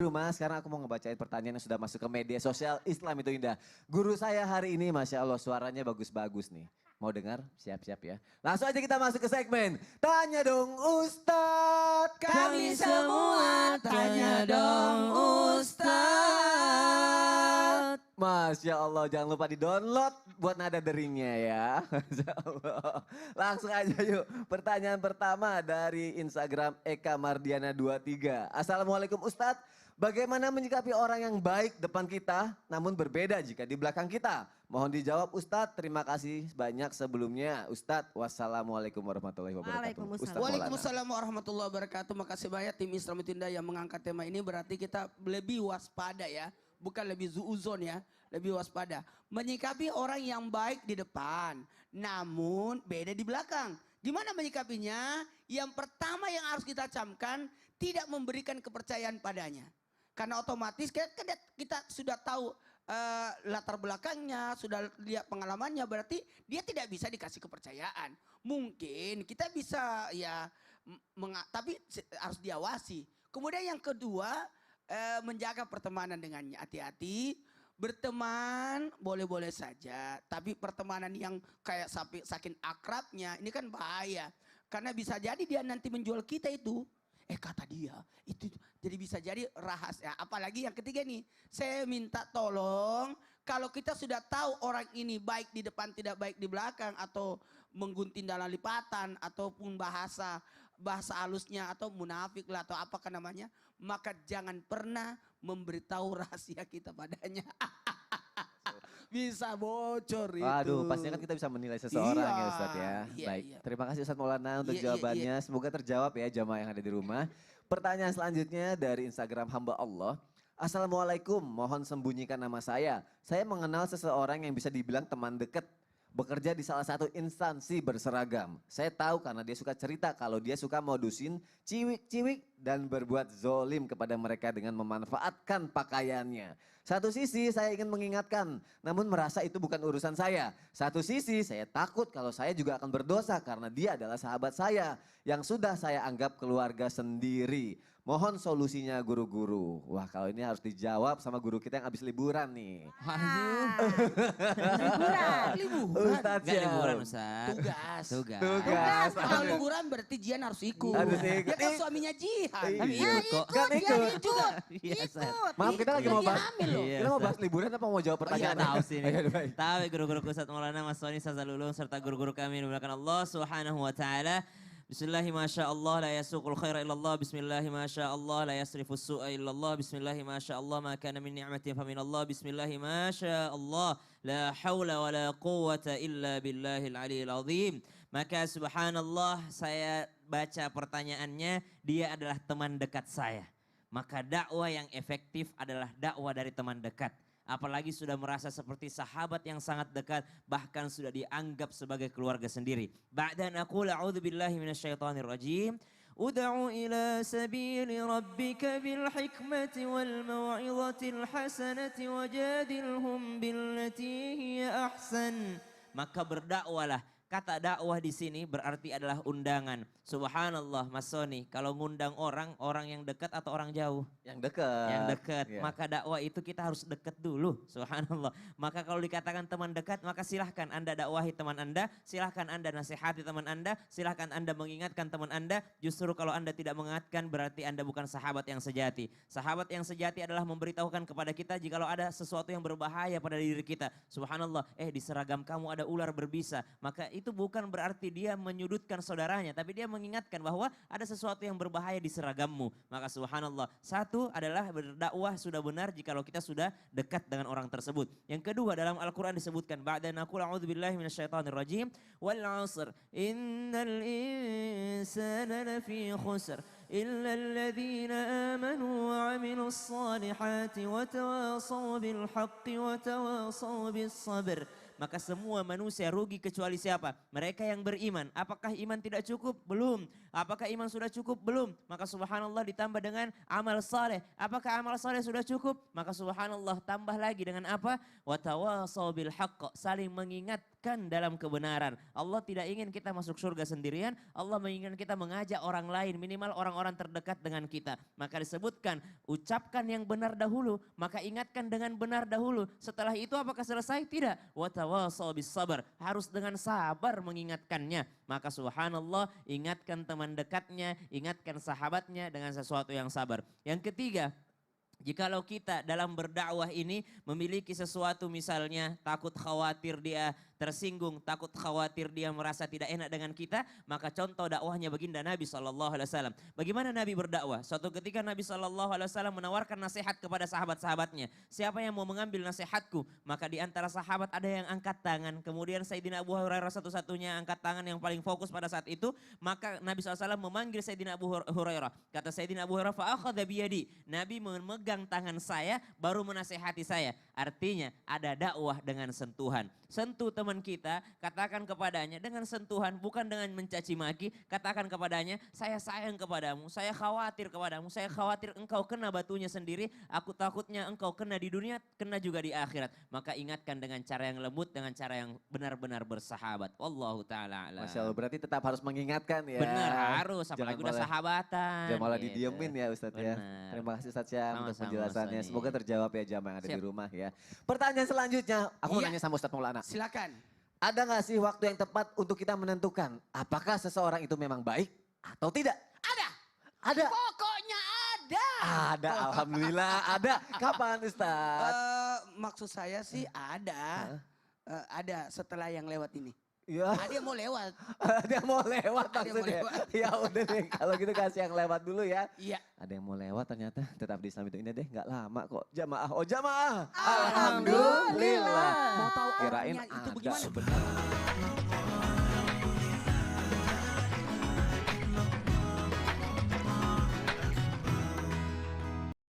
rumah, sekarang aku mau ngebacain pertanyaan yang sudah masuk ke media sosial Islam itu Indah. Guru saya hari ini Masya Allah suaranya bagus-bagus nih. Mau dengar? Siap-siap ya. Langsung aja kita masuk ke segmen. Tanya dong Ustadz. Kami semua tanya dong Ustadz. Masya Allah, jangan lupa di-download buat nada deringnya ya. Masya Allah. Langsung aja yuk. Pertanyaan pertama dari Instagram Eka Mardiana 23. Assalamualaikum Ustadz, bagaimana menyikapi orang yang baik depan kita namun berbeda jika di belakang kita? Mohon dijawab Ustadz, terima kasih banyak sebelumnya. Ustadz, wassalamualaikum warahmatullahi wabarakatuh. Waalaikumsalam. Waalaikumsalam warahmatullahi wabarakatuh. Makasih banyak tim Islam Tinda yang mengangkat tema ini, berarti kita lebih waspada ya. Bukan lebih zuuzon ya, lebih waspada. Menyikapi orang yang baik di depan, namun beda di belakang. Gimana menyikapinya? Yang pertama yang harus kita camkan, tidak memberikan kepercayaan padanya. Karena otomatis kita sudah tahu latar belakangnya, sudah lihat pengalamannya, berarti dia tidak bisa dikasih kepercayaan. Mungkin kita bisa ya, tapi harus diawasi. Kemudian yang kedua, menjaga pertemanan dengannya, hati-hati. Berteman boleh-boleh saja, tapi pertemanan yang kayak saking akrabnya ini kan bahaya. Karena bisa jadi dia nanti menjual kita itu. Kata dia itu jadi bisa jadi rahasia. Apalagi yang ketiga nih, saya minta tolong kalau kita sudah tahu orang ini baik di depan tidak baik di belakang, atau menggunting dalam lipatan, ataupun bahasa halusnya, atau munafik lah, atau apakah namanya, maka jangan pernah memberitahu rahasia kita padanya. Bisa bocor itu. Waduh, pastinya kan kita bisa menilai seseorang ya Ustadz ya. Iya, Baik, iya. terima kasih Ustadz Maulana untuk Iya, jawabannya. Semoga terjawab ya jamaah yang ada di rumah. Pertanyaan selanjutnya dari Instagram hamba Allah. Assalamualaikum, mohon sembunyikan nama saya. Saya mengenal seseorang yang bisa dibilang teman dekat. Bekerja di salah satu instansi berseragam. Saya tahu karena dia suka cerita kalau dia suka modusin ciwik-ciwik dan berbuat zolim kepada mereka dengan memanfaatkan pakaiannya. Satu sisi saya ingin mengingatkan, namun merasa itu bukan urusan saya. Satu sisi saya takut kalau saya juga akan berdosa karena dia adalah sahabat saya yang sudah saya anggap keluarga sendiri. Mohon solusinya guru-guru. Wah, kalau ini harus dijawab sama guru kita yang habis liburan nih. Liburan. Ustadz Gak liburan Syam. Ustaz. Tugas. Tugas. Kalau liburan berarti Jian harus ikut. Harus ikut. Dia kan suaminya Jihan. Tapi Iya. ikut kok. Kan ikut. Iya, Ustaz. Maaf kita lagi mau bahas. hamil loh. Iya, Kita mau Ustaz. bahas liburan apa mau jawab Iya pertanyaan? tahu sih Ayo, ini. baik. Tahu guru-guru Ustaz Maulana, Mas Soni, Ustaz Lulung, serta guru-guru kami yang dimuliakan Allah Subhanahu wa taala. Bismillahi masya Allah la yasuqul khaira illallah. Bismillahi masya Allah la yasrifus su'a illallah. Bismillahi masya Allah ma kana min ni'matin fa minallah. Bismillahi masya Allah la hawla wa la quwwata illa billahil aliyil azim. Maka subhanallah, saya baca pertanyaannya, dia adalah teman dekat saya. Maka dakwah yang efektif adalah dakwah dari teman dekat. Apalagi sudah merasa seperti sahabat yang sangat dekat, bahkan sudah dianggap sebagai keluarga sendiri. Ba'dan aqul a'udzu billahi minasyaitonir rajim. Ud'u ila sabili rabbika bil hikmati wal mau'izatil hasanati wajadilhum billati hiya ahsan. Maka berdakwalah. Kata dakwah di sini berarti adalah undangan. Subhanallah Mas Soni, kalau ngundang orang yang dekat atau orang jauh? Yang dekat. Yang dekat. Iya. Maka dakwah itu kita harus dekat dulu. Subhanallah. Maka kalau dikatakan teman dekat, maka silahkan Anda dakwahi teman Anda, silahkan Anda nasihati teman Anda, silahkan Anda mengingatkan teman Anda. Justru kalau Anda tidak mengingatkan berarti Anda bukan sahabat yang sejati. Sahabat yang sejati adalah memberitahukan kepada kita jikalau ada sesuatu yang berbahaya pada diri kita. Subhanallah, di seragam kamu ada ular berbisa. Maka itu bukan berarti dia menyudutkan saudaranya, tapi dia mengingatkan bahwa ada sesuatu yang berbahaya di seragammu. Maka subhanallah, satu adalah berdakwah sudah benar jikalau kita sudah dekat dengan orang tersebut. Yang kedua, dalam Al-Quran disebutkan, ba'da naqul a'udzubillahi minasyaitonir rajim, wal 'asr, innal insana lafi khusr, illa alladhina amanu wa 'amilus salihati wa tawasaw bil haqqi wa tawasaw bis sabr. maka semua manusia rugi kecuali siapa? Mereka yang beriman. Apakah iman tidak cukup? Belum. Apakah iman sudah cukup? Belum. Maka subhanallah ditambah dengan amal saleh. Apakah amal saleh sudah cukup? Maka subhanallah tambah lagi dengan apa? Watawasau bil haqq, saling mengingatkan dalam kebenaran. Allah tidak ingin kita masuk surga sendirian, Allah menginginkan kita mengajak orang lain, minimal orang-orang terdekat dengan kita. Maka disebutkan, ucapkan yang benar dahulu, maka ingatkan dengan benar dahulu. Setelah itu apakah selesai? Tidak. Watawasau bis sabar, harus dengan sabar mengingatkannya. Maka subhanallah, ingatkan teman dekatnya, ingatkan sahabatnya dengan sesuatu yang sabar. Yang ketiga, jikalau kita dalam berdakwah ini memiliki sesuatu misalnya takut khawatir dia tersinggung, takut khawatir dia merasa tidak enak dengan kita, maka contoh dakwahnya baginda Nabi SAW. Bagaimana Nabi berdakwah? Suatu ketika Nabi SAW menawarkan nasihat kepada sahabat-sahabatnya. Siapa yang mau mengambil nasihatku? Maka di antara sahabat ada yang angkat tangan. Kemudian Sayyidina Abu Hurairah satu-satunya angkat tangan yang paling fokus pada saat itu. Maka Nabi SAW memanggil Sayyidina Abu Hurairah. Kata Sayyidina Abu Hurairah, fa'akhadha biyadi. Nabi memegang tangan saya, baru menasihati saya. Artinya ada dakwah dengan sentuhan. Sentuh teman kita, katakan kepadanya dengan sentuhan, bukan dengan mencaci maki. Katakan kepadanya, saya sayang kepadamu, saya khawatir kepadamu, saya khawatir engkau kena batunya sendiri, aku takutnya engkau kena di dunia, kena juga di akhirat. Maka ingatkan dengan cara yang lembut, dengan cara yang benar-benar bersahabat. Wallahu ta'ala a'lam. Masya Allah, berarti tetap harus mengingatkan ya. Benar, harus, apalagi udah sahabatan. Jangan malah gitu. didiemin ya Ustadz ya. Benar. Terima kasih Ustadz Syam untuk Sama-sama, penjelasannya. Ustadz. Semoga terjawab ya jamaah yang ada Siap. di rumah ya. Pertanyaan selanjutnya, aku Iya. nanya sama Ustadz Maulana. Silakan. Ada gak sih waktu yang tepat untuk kita menentukan apakah seseorang itu memang baik atau tidak? Ada. Ada. Pokoknya ada. Ada, alhamdulillah ada. Kapan Ustadz? Maksud saya sih ada. Ada setelah yang lewat ini. Ya, Ada yang mau lewat. ada yang mau lewat Ada yang mau maksudnya. lewat. Ya udah deh, kalau gitu kasih yang lewat dulu ya. Iya. Ada yang mau lewat ternyata tetap di Islam itu indah deh, nggak lama kok. Jamaah, oh jamaah. Alhamdulillah. Alhamdulillah. Mau tahu Kirain orangnya itu ada bagaimana? sebenarnya.